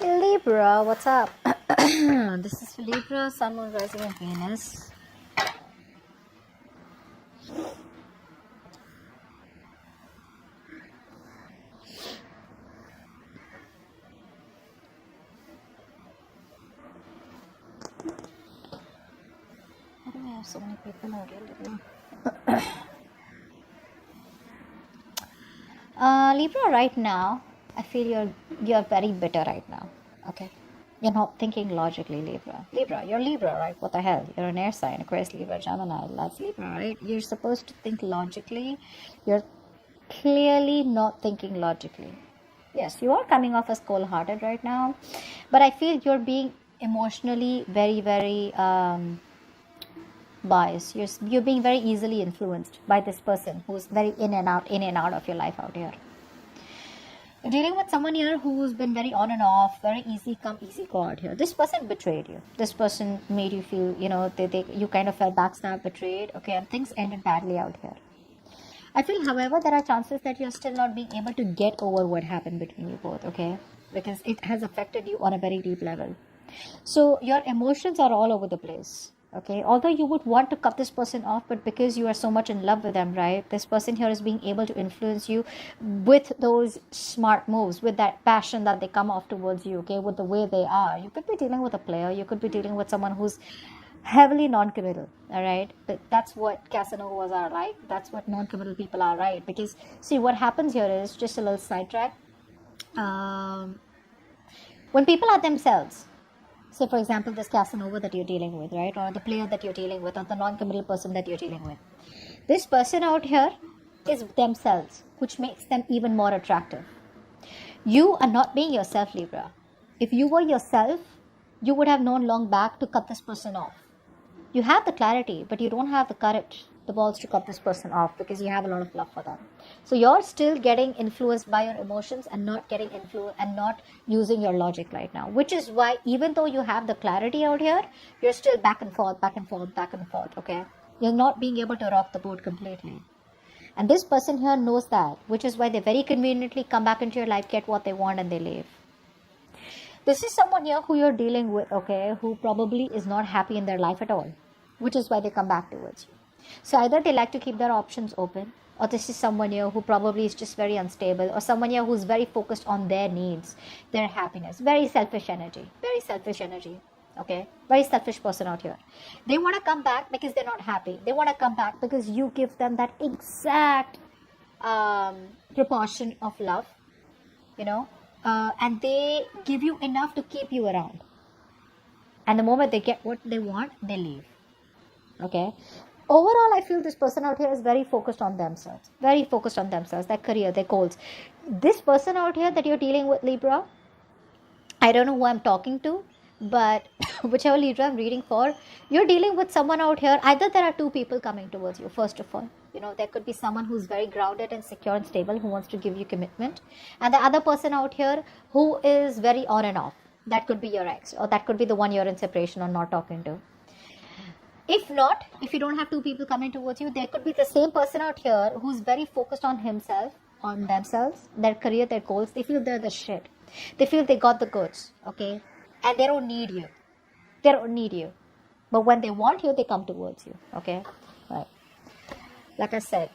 Libra, what's up? This is Libra, Sun, Moon, Rising, and Venus. Why do we have so many people out here? Libra, right now, I feel you're very bitter right now. Okay, you're not thinking logically, Libra. Libra, you're Libra, right? What the hell? You're an air sign, Aquarius, Libra, Gemini. That's Libra, right? You're supposed to think logically. You're clearly not thinking logically. Yes, you are coming off as cold-hearted right now, but I feel you're being emotionally very, very biased. You're being very easily influenced by this person who's very in and out of your life out here. You're dealing with someone here who's been very on and off, very easy come, easy go out here. This person betrayed you. This person made you feel, you kind of felt backstabbed, betrayed, okay, and things ended badly out here. I feel, however, there are chances that you're still not being able to get over what happened between you both, okay? Because it has affected you on a very deep level. So your emotions are all over the place, okay? Although you would want to cut this person off, but because you are so much in love with them, right? This person here is being able to influence you with those smart moves, with that passion that they come off towards you, okay? With the way they are. You could be dealing with a player. You could be dealing with someone who's heavily non-committal, all right? But that's what Casanovas are like. That's what non-committal people are, right? Because see, what happens here is, just a little sidetrack, when people are themselves, say for example this Casanova that you're dealing with, right, or the player that you're dealing with, or the non-committal person that you're dealing with, this person out here is themselves, which makes them even more attractive. You are not being yourself, Libra. If you were yourself, you would have known long back to cut this person off. You have the clarity, but you don't have the courage, the balls to cut this person off, because you have a lot of love for them. So you're still getting influenced by your emotions and not getting influenced and not using your logic right now, which is why even though you have the clarity out here, you're still back and forth, okay? You're not being able to rock the boat completely. And this person here knows that, which is why they very conveniently come back into your life, get what they want, and they leave. This is someone here who you're dealing with, okay, who probably is not happy in their life at all, which is why they come back towards you. So either they like to keep their options open, or this is someone here who probably is just very unstable, or someone here who's very focused on their needs, their happiness, very selfish energy, okay, very selfish person out here. They want to come back because they're not happy. They want to come back because you give them that exact proportion of love, and they give you enough to keep you around. And the moment they get what they want, they leave. Okay. Overall, I feel this person out here is very focused on themselves. Their career, their goals. This person out here that you're dealing with, Libra, I don't know who I'm talking to, but whichever Libra I'm reading for, you're dealing with someone out here. Either there are two people coming towards you, first of all. There could be someone who's very grounded and secure and stable who wants to give you commitment. And the other person out here who is very on and off. That could be your ex, or that could be the one you're in separation or not talking to. If not, if you don't have two people coming towards you, there could be the same person out here who's very focused on himself, on themselves, their career, their goals. They feel they're the shit. They feel they got the goods, okay? And they don't need you. But when they want you, they come towards you, okay? Right. Like I said,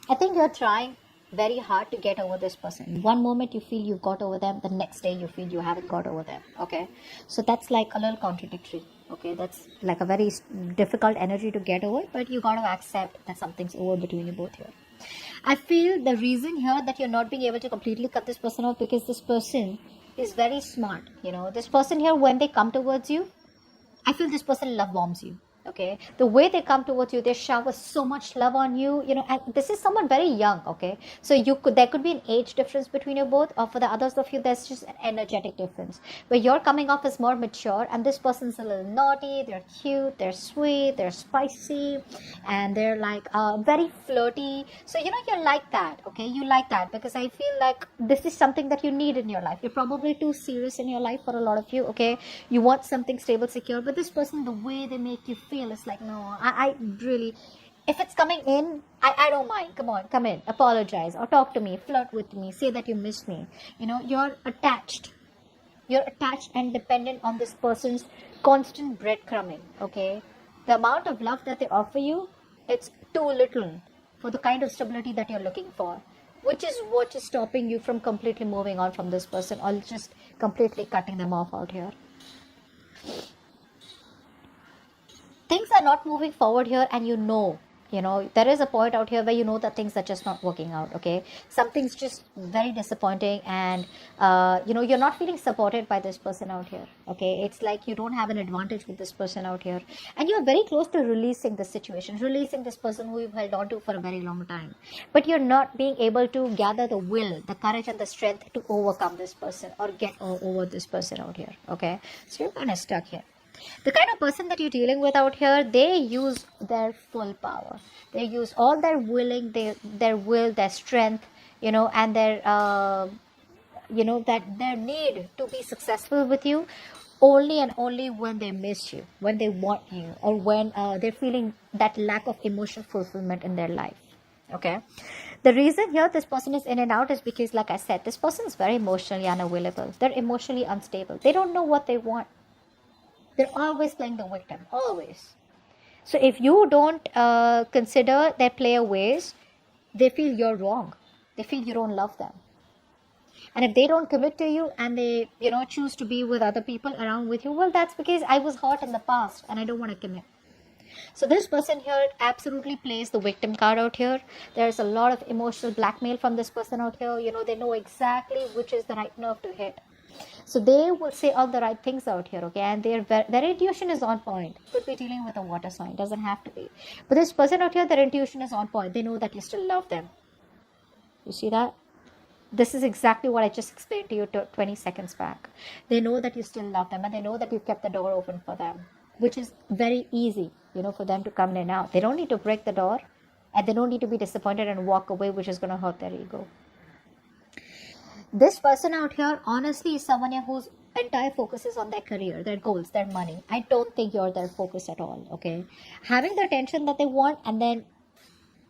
I think you're trying very hard to get over this person. One moment you feel you've got over them, the next day you feel you haven't got over them, okay? So that's like a little contradictory, okay? That's like a very difficult energy to get over, but you got to accept that something's over between you both here. I feel the reason here that you're not being able to completely cut this person off, because this person is very smart, This person here, when they come towards you, I feel this person love bombs you. Okay, the way they come towards you, they shower so much love on you, and this is someone very young, okay? So there could be an age difference between you both, or for the others of you, there's just an energetic difference, where you're coming off as more mature, and this person's a little naughty, they're cute, they're sweet, they're spicy, and they're like very flirty. So, you like that, okay? You like that, because I feel like this is something that you need in your life. You're probably too serious in your life for a lot of you, okay? You want something stable, secure, but this person, the way they make you feel is like, no, I really, If it's coming in, I don't mind. Come on, come in, apologize or talk to me, flirt with me, say that you miss me. You're attached. You're attached and dependent on this person's constant breadcrumbing, okay? The amount of love that they offer you, it's too little for the kind of stability that you're looking for, which is what is stopping you from completely moving on from this person or just completely cutting them off out here. Things are not moving forward here, and there is a point out here where that things are just not working out, okay? Something's just very disappointing, and you're not feeling supported by this person out here, okay? It's like you don't have an advantage with this person out here, and you're very close to releasing this situation, releasing this person who you've held on to for a very long time, but you're not being able to gather the will, the courage and the strength to overcome this person or get over this person out here, okay? So you're kind of stuck here. The kind of person that you're dealing with out here, they use their full power. They use all their willing, their will, their strength, and their, that their need to be successful with you only and only when they miss you, when they want you, or when they're feeling that lack of emotional fulfillment in their life. Okay. The reason here this person is in and out is because, like I said, this person is very emotionally unavailable. They're emotionally unstable. They don't know what they want. They're always playing the victim, always. So if you don't consider their player ways, they feel you're wrong. They feel you don't love them. And if they don't commit to you and they, choose to be with other people around with you, well, that's because I was hurt in the past and I don't want to commit. So this person here absolutely plays the victim card out here. There's a lot of emotional blackmail from this person out here. They know exactly which is the right nerve to hit. So they will say all the right things out here, okay? And their intuition is on point. Could be dealing with a water sign, doesn't have to be. But this person out here, their intuition is on point. They know that you still love them. You see that? This is exactly what I just explained to you 20 seconds back. They know that you still love them, and they know that you kept the door open for them, which is very easy, for them to come in and out. They don't need to break the door, and they don't need to be disappointed and walk away, which is going to hurt their ego. This person out here, honestly, is someone whose entire focus is on their career, their goals, their money. I don't think you're their focus at all, okay? Having the attention that they want and then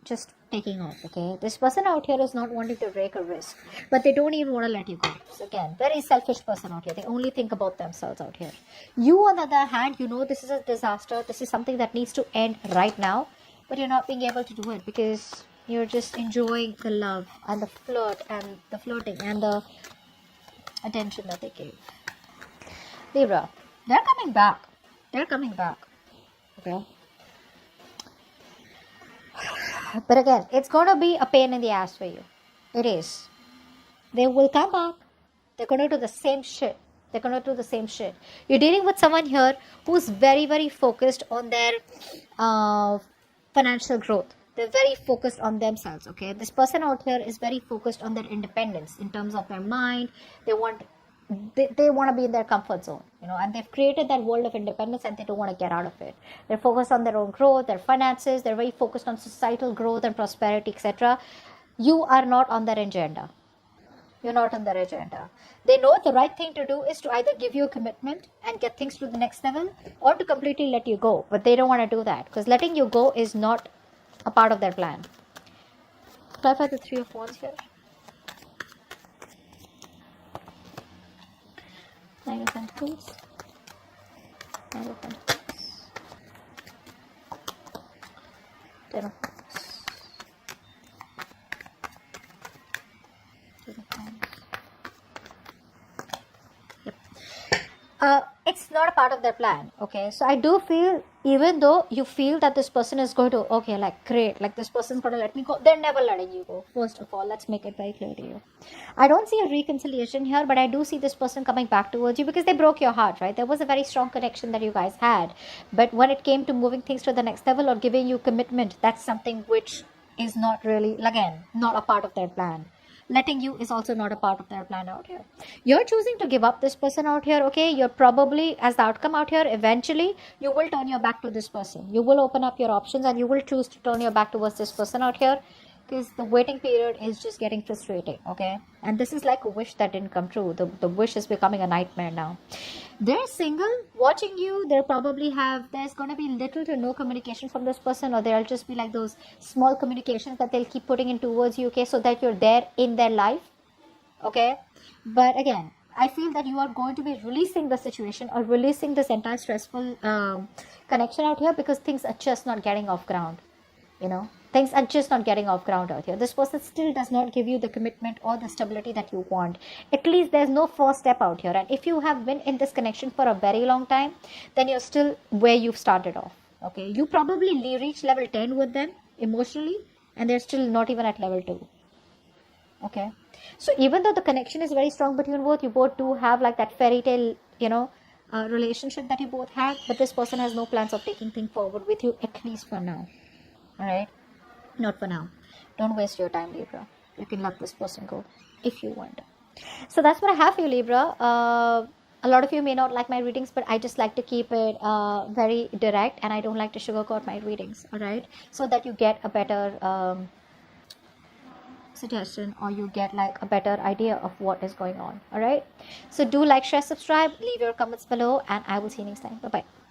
just taking off, okay? This person out here is not wanting to take a risk, but they don't even want to let you go. So again, very selfish person out here. They only think about themselves out here. You, on the other hand, this is a disaster. This is something that needs to end right now, but you're not being able to do it because you're just enjoying the love and the flirt and the flirting and the attention that they gave. Libra, they're coming back. They're coming back. Okay. But again, it's going to be a pain in the ass for you. It is. They will come back. They're going to do the same shit. You're dealing with someone here who's very, very focused on their financial growth. They're very focused on themselves, okay? This person out here is very focused on their independence in terms of their mind. They want to be in their comfort zone, and they've created that world of independence and they don't want to get out of it. They're focused on their own growth, their finances. They're very focused on societal growth and prosperity, etc. You are not on their agenda. You're not on their agenda. They know the right thing to do is to either give you a commitment and get things to the next level or to completely let you go. But they don't want to do that because letting you go is not a part of their plan. Clarify the Three of Wands here. Nine of Pentacles. Nine of Pentacles. Ten of Cups. Ten of Wands. Yep. It's not a part of their plan, okay? So I do feel, even though you feel that this person is going to, okay, like, great, like this person's going to let me go, they're never letting you go. First of all, let's make it very clear to you. I don't see a reconciliation here, but I do see this person coming back towards you because they broke your heart, right? There was a very strong connection that you guys had. But when it came to moving things to the next level or giving you commitment, that's something which is not really, again, not a part of their plan. Letting you is also not a part of their plan out here. You're choosing to give up this person out here, okay? You're probably, as the outcome out here, eventually, you will turn your back to this person. You will open up your options and you will choose to turn your back towards this person out here because the waiting period is just getting frustrating, okay? And this is like a wish that didn't come true. The wish is becoming a nightmare now. They're single, watching you. There's going to be little to no communication from this person, or there'll just be like those small communications that they'll keep putting in towards you, okay? So that you're there in their life, okay? But again, I feel that you are going to be releasing the situation or releasing this entire stressful connection out here, because things are just not getting off ground. Things are just not getting off ground out here. This person still does not give you the commitment or the stability that you want. At least there's no first step out here. And if you have been in this connection for a very long time, then you're still where you've started off. Okay, you probably reached level 10 with them emotionally, and they're still not even at level 2. Okay, so even though the connection is very strong between both, you both do have like that fairy tale, relationship that you both have, but this person has no plans of taking things forward with you, at least for now. All right, not for now. Don't waste your time, Libra. You can let this person go if you want. So that's what I have for you, Libra. A lot of you may not like my readings, but I just like to keep it very direct, and I don't like to sugarcoat my readings. All right, so that you get a better suggestion, or you get like a better idea of what is going on. All right, so do like, share, subscribe, leave your comments below, and I will see you next time. Bye bye.